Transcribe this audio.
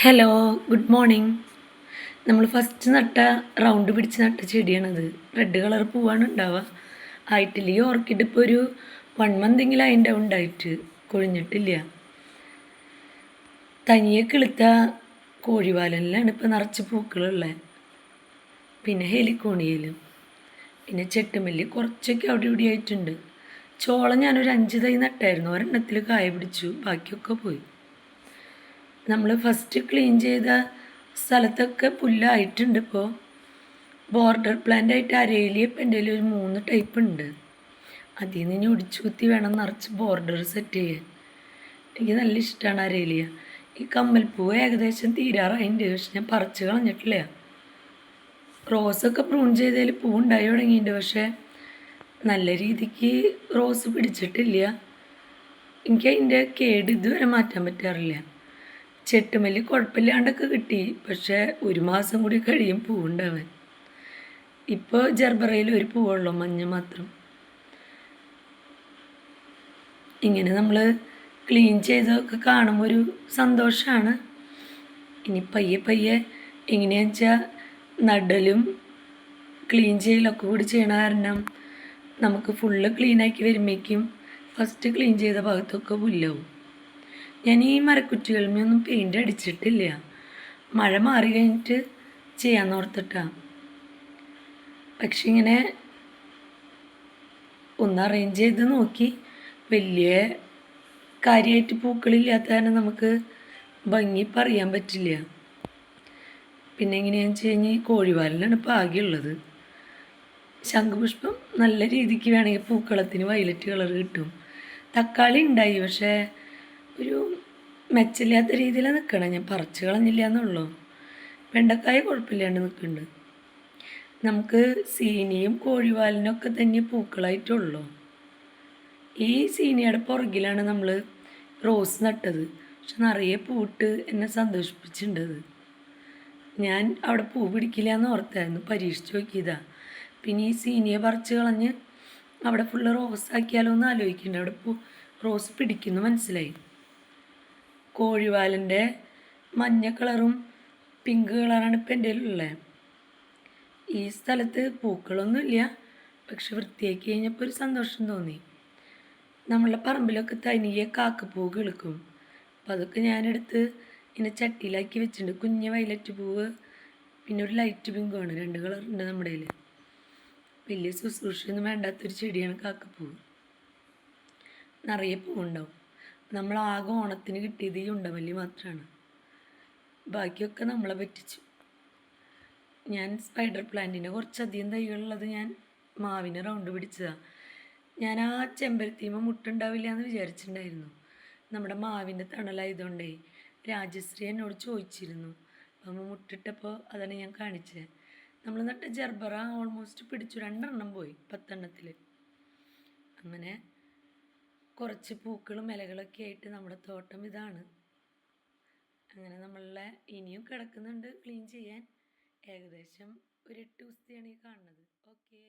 Hello, good morning. നമ്മൾ first നട്ട round പിടിച്ച് നട്ട ചെടിയാണത്. റെഡ് കളർ പൂവാണ് ഉണ്ടാവുക. ആയിട്ടില്ല. ഈ ഓർക്കിഡ് ഇപ്പോൾ ഒരു 1 മന്തെങ്കിലും അതിൻ്റെ ഉണ്ടായിട്ട് കൊഴിഞ്ഞിട്ടില്ല. തനിയെ കിളുത്ത കോഴിവാലനിലാണ് ഇപ്പോൾ നിറച്ച് പൂക്കളുള്ളത്. പിന്നെ ഹെലിക്കോണിയയിലും പിന്നെ ചെട്ടുമല്ലി കുറച്ചൊക്കെ അവിടെ ഇവിടെ ആയിട്ടുണ്ട്. ചോളം ഞാനൊരു 5 തൈ നട്ടായിരുന്നു. ഒരെണ്ണത്തിൽ കായ പിടിച്ചു, ബാക്കിയൊക്കെ പോയി. നമ്മൾ ഫസ്റ്റ് ക്ലീൻ ചെയ്ത സ്ഥലത്തൊക്കെ പുല്ലായിട്ടുണ്ട്. ഇപ്പോൾ ബോർഡർ പ്ലാന്റ് ആയിട്ട് അരേലിയ ഇപ്പം എൻ്റെ ഒരു 3 ടൈപ്പ് ഉണ്ട്. അതിൽ നിന്ന് ഇനി ഒടിച്ചു കുത്തി വേണം നിറച്ച് ബോർഡർ സെറ്റ് ചെയ്യാൻ. എനിക്ക് നല്ല ഇഷ്ടമാണ് അരേലിയ. ഈ കമ്മൽപ്പൂവ് ഏകദേശം തീരാറായിട്ടുണ്ട്, പക്ഷെ ഞാൻ പറിച്ച് കളഞ്ഞിട്ടില്ല. റോസൊക്കെ പ്രൂൺ ചെയ്തതിൽ പൂവുണ്ടായി തുടങ്ങിയിട്ടുണ്ട്, പക്ഷേ നല്ല രീതിക്ക് റോസ് പിടിച്ചിട്ടില്ല. എനിക്ക് അതിൻ്റെ കേട് ഇതുവരെ മാറ്റാൻ പറ്റാറില്ല. ചെട്ടുമല്ലി കുഴപ്പമില്ലാണ്ടൊക്കെ കിട്ടി, പക്ഷേ 1 മാസം കൂടി കഴിയും പൂവുണ്ടാവാൻ. ഇപ്പോൾ ജർബറയിൽ ഒരു പൂവുള്ളൂ, മഞ്ഞ മാത്രം. ഇങ്ങനെ നമ്മൾ ക്ലീൻ ചെയ്തൊക്കെ കാണുമ്പോൾ ഒരു സന്തോഷമാണ്. ഇനി പയ്യെ പയ്യെ എങ്ങനെയാണെന്ന് വെച്ചാൽ നടലും ക്ലീൻ ചെയ്യലൊക്കെ കൂടി ചെയ്യണ കാരണം നമുക്ക് ഫുള്ള് ക്ലീനാക്കി വരുമ്പോഴേക്കും ഫസ്റ്റ് ക്ലീൻ ചെയ്ത ഭാഗത്തൊക്കെ പുല്ലാവും. ഞാൻ ഈ മരക്കുറ്റികളിലൊന്നും പെയിൻ്റ് അടിച്ചിട്ടില്ല. മഴ മാറി കഴിഞ്ഞിട്ട് ചെയ്യാമെന്ന് ഓർത്തിട്ടാണ്. പക്ഷെ ഇങ്ങനെ ഒന്ന് അറേഞ്ച് ചെയ്ത് നോക്കി. വലിയ കാര്യമായിട്ട് പൂക്കളില്ലാത്ത കാരണം നമുക്ക് ഭംഗി പറയാൻ പറ്റില്ല. പിന്നെ എങ്ങനെയാണെന്ന് വെച്ച് കഴിഞ്ഞാൽ കോഴിവാലിനാണ് ഇപ്പോൾ ആകെയുള്ളത്. ശംഖുപുഷ്പം നല്ല രീതിക്ക് വേണമെങ്കിൽ പൂക്കളത്തിന് വയലറ്റ് കളർ കിട്ടും. തക്കാളി ഉണ്ടായി, പക്ഷേ ഒരു മെച്ചമില്ലാത്ത രീതിയിലാണ് നിൽക്കണം. ഞാൻ പറിച്ച് കളഞ്ഞില്ല എന്നുള്ളൂ. വെണ്ടക്കായ കുഴപ്പമില്ലാണ്ട് നിൽക്കുന്നുണ്ട്. നമുക്ക് സീനിയും കോഴിവാലിനൊക്കെ തന്നെ പൂക്കളായിട്ടുള്ളൂ. ഈ സീനിയുടെ പുറകിലാണ് നമ്മൾ റോസ് നട്ടത്, പക്ഷെ നിറയെ പൂട്ട് എന്നെ സന്തോഷിപ്പിച്ചിട്ടുണ്ട്. ഞാൻ അവിടെ പൂ പിടിക്കില്ല എന്ന് ഓർത്തായിരുന്നു, പരീക്ഷിച്ച് നോക്കിയതാ. പിന്നെ ഈ സീനിയെ പറിച്ച് കളഞ്ഞ് അവിടെ ഫുള്ള് റോസ് ആക്കിയാലോ എന്ന് ആലോചിക്കുന്നുണ്ട്. അവിടെ റോസ് പിടിക്കുന്നു മനസ്സിലായി. കോഴിവാലിൻ്റെ മഞ്ഞ കളറും പിങ്ക് കളറാണ് ഇപ്പം എൻ്റെ ഉള്ളത്. ഈ സ്ഥലത്ത് പൂക്കളൊന്നുമില്ല, പക്ഷെ വൃത്തിയാക്കി കഴിഞ്ഞപ്പോൾ ഒരു സന്തോഷം തോന്നി. നമ്മളുടെ പറമ്പിലൊക്കെ തനിയെ കാക്കപ്പൂ കിളുക്കും. അപ്പം അതൊക്കെ ഞാനെടുത്ത് ഇങ്ങനെ ചട്ടിയിലാക്കി വെച്ചിട്ടുണ്ട്. കുഞ്ഞ് വയലറ്റ് പൂവ്, പിന്നെ ഒരു ലൈറ്റ് പിങ്കുമാണ്. 2 കളറുണ്ട് നമ്മുടെ കയ്യിൽ. വലിയ ശുശ്രൂഷയൊന്നും വേണ്ടാത്തൊരു ചെടിയാണ് കാക്കപ്പൂവ്. നിറയെ പൂവുണ്ടാവും. നമ്മൾ ആകെ ഓണത്തിന് കിട്ടിയത് ഈ ഉണ്ടമല്ലി മാത്രമാണ്. ബാക്കിയൊക്കെ നമ്മളെ പറ്റിച്ചു. ഞാൻ സ്പൈഡർ പ്ലാന്റിൻ്റെ കുറച്ചധികം തൈകളുള്ളത് ഞാൻ മാവിന് റൗണ്ട് പിടിച്ചതാണ്. ഞാൻ ആ ചെമ്പരത്തിമ മുട്ടുണ്ടാവില്ല എന്ന് വിചാരിച്ചിട്ടുണ്ടായിരുന്നു. നമ്മുടെ മാവിൻ്റെ തണലായതുകൊണ്ടേ രാജശ്രീ എന്നോട് ചോദിച്ചിരുന്നു. അപ്പം മുട്ടിട്ടപ്പോൾ അതാണ് ഞാൻ കാണിച്ചത്. നമ്മൾ നട്ട ജർബറ ഓൾമോസ്റ്റ് പിടിച്ചു. 2 എണ്ണം പോയി 10 എണ്ണത്തിൽ. അങ്ങനെ കുറച്ച് പൂക്കളും ഇലകളൊക്കെ ആയിട്ട് നമ്മുടെ തോട്ടം ഇതാണ്. അങ്ങനെ നമ്മളുടെ ഇനിയും കിടക്കുന്നുണ്ട് ക്ലീൻ ചെയ്യാൻ. ഏകദേശം ഒരു 8 ദിവസത്തെയാണ് ഈ കാണുന്നത്. ഓക്കെ.